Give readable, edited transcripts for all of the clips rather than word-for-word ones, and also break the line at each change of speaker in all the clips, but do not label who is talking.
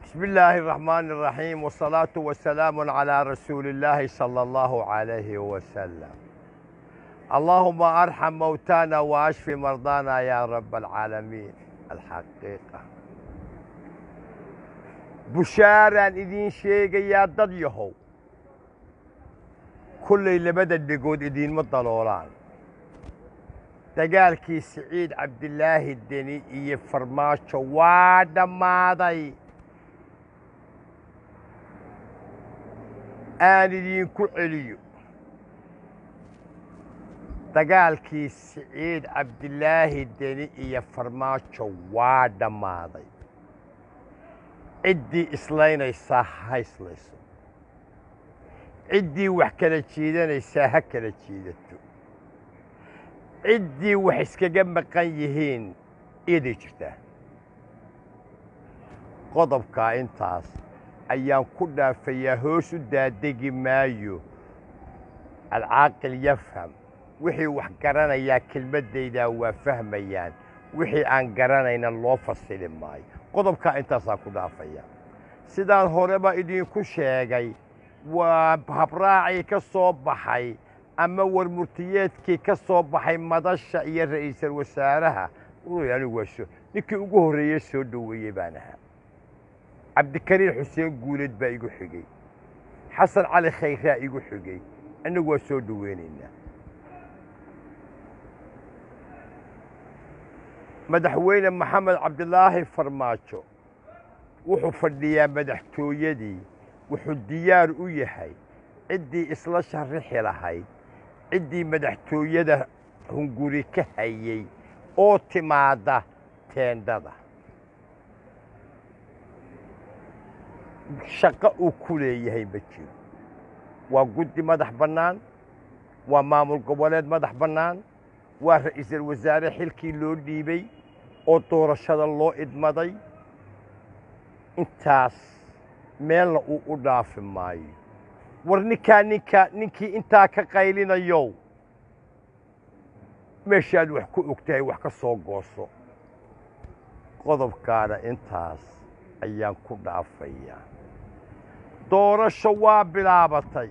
بسم الله الرحمن الرحيم والصلاة والسلام على رسول الله صلى الله عليه وسلم. اللهم ارحم موتانا واشف مرضانا يا رب العالمين. الحقيقة بشارة إذين شيء يا ضد يهو كل اللي بدأ بيقول إذين مضلولان دقالكي سعيد عبد الله الدني يفرماش واد ماضي آني كعليو دقالكي سعيد عبد الله الدني يفرماش واد ماضي عدي إسلين يصح يسلسو عدي وحكلا تشيدان يساها كلا تشيدتو عدي وحسك جنب قيهين إيدي جرته قضب كاينتاس أيام كنا في يهوس دادقي مايو العاقل يفهم وحي وحقرنا يا كلمة ديدا وفهم أيان وحي أنقرنا إن الله فصل ماي قضب كاينتاس كنا فيا سيدان هوربا إدين كشاقي وبهبراعي كصوب بحي أما والمرتياتكي كصوب بحي مدشة يا رئيس الوزراء يعني وشو نكي أقول رئيس ودوي بانها عبد الكريم حسين قولد بايقو حقي حسن علي خيخاء يقو حقي أنه وشو دوينينا مدحوين محمد عبد الله فرماتشو وحو فرديا مدحتو يدي وحو الديار ويحي عدي إصلا شرحي لهاي عدي مدحتو يده هنقوري كهيي أوتي مادا تندادا شقة وكولي يهي بجيو وقدي مدح بنان ومامل قبولات مدح بنان ورئيس الوزراء حلكي لو ديبي أوتو رشاد الله إدمدي انتاس ميلنا u dhaafi maayo war ninkii intaa ka qaylinayo meeshaad wax ku ogtahay wax ka soo gooso qodobkaana intaas ayaan ku dhaafayaa doorasho waa bilaabatay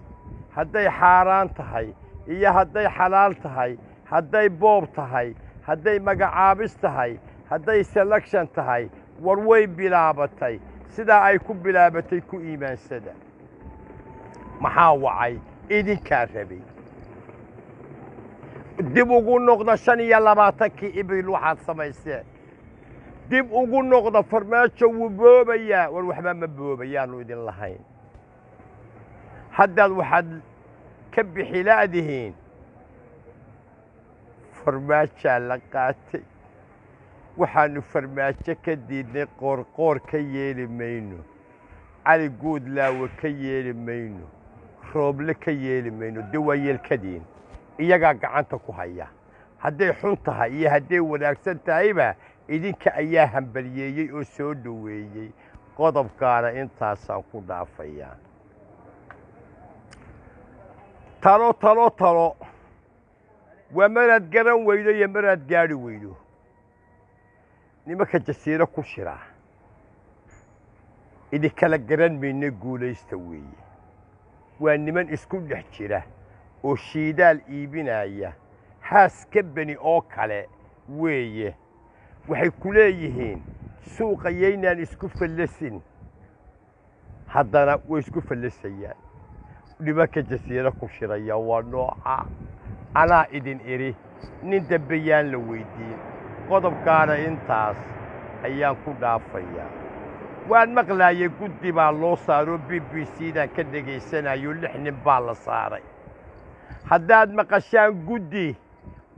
hadday xaaraan tahay iyo hadday xalaal tahay hadday boob tahay hadday magacaabis tahay hadday selection tahay war way bilaabatay sidaa ay ku bilaabatay ku iimaansada maxaa wacay idinkaa rabay dib ugu noqda 25 ibil waxaad samayseen dib ugu noqda farmaajo wuu boobayaa war waxba ma boobayaanu idin lahayn haddaad waxaad ka bixi laadihiin farmaajaa la qaatay waxaanu farmaajo ka diidnay qoorqoor ka yeeli mayno cali guudlaawe ka yeeli mayno rooble ka yeeli mayno dee waa yeelkadiin iyagaa gacanta ku haya hadday xun tahay iyo hadday wanaagsan tahayba idinka ayaa hambaliyeeyey oo soo dhoweeyey qodobkaana intaasaan ku dhaafayaa talo waa maraad garan weydo iyo maraad gaadhi weydo nimanka jasiiro ku shira idinkala garan mayno guulaysta weeye waa niman isku dhex jira oo shiidaal iibinaya haas ka bani oo kale weeye waxay ku leeyihiin suuqa yaynaan isku fallasin haddana way isku fallasayaan nimanka jasiiro ku shiraya waa nooca anaa idin iri nin dambayaan la weydiin qodobkaana intaas ayaan ku dhaafayaa waan maqlaayay guddi baa loo saaro BBC-dan ka dhegaysanayo 6 nin baa la saaray haddaad maqashaan guddi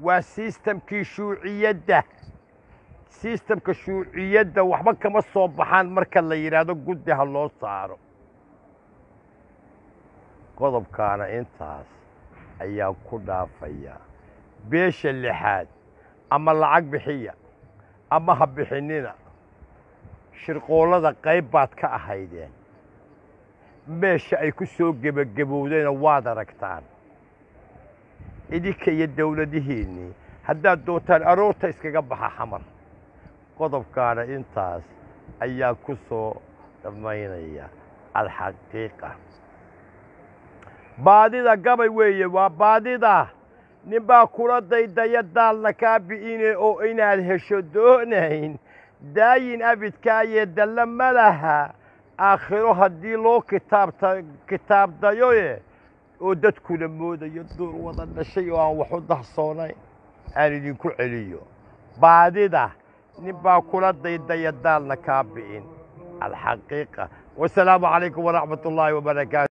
waa sistamkii shuuciyadda sistamka shuuciyadda waxba kama soo baxaan marka la yidhaahdo guddi ha loo saaro qodobkaana intaas ayaan ku dhaafayaa beesha lixaad ama lacag bixiya ama ha bixinina shirqoolada qayb baad ka ahaydeen meesha ay ku soo gebagabowdayna waad aragtaan idinka iyo dawladihiinnii haddaad doontaan aroorta iskaga baxa xamar qodobkaana intaas ayaan ku soo dhammaynaya alxaqiiqa baadida gabay weeye waa baadida nin baa kula daydaya daalna kaa bi'ine oo inaad hesho doonayn daayin abidkaaye dalla ma laha aakhiro haddii loo kitaabdayoye oo dadkuna moodayo duur wada dhashay oo aan wax u dahsoonayn aan idinku celiyo baadida nin baa kula daydaya daalna kaa bi'in alxaqiiqa wasalaamu calaykum waraxmat ullaahi wabarakaatu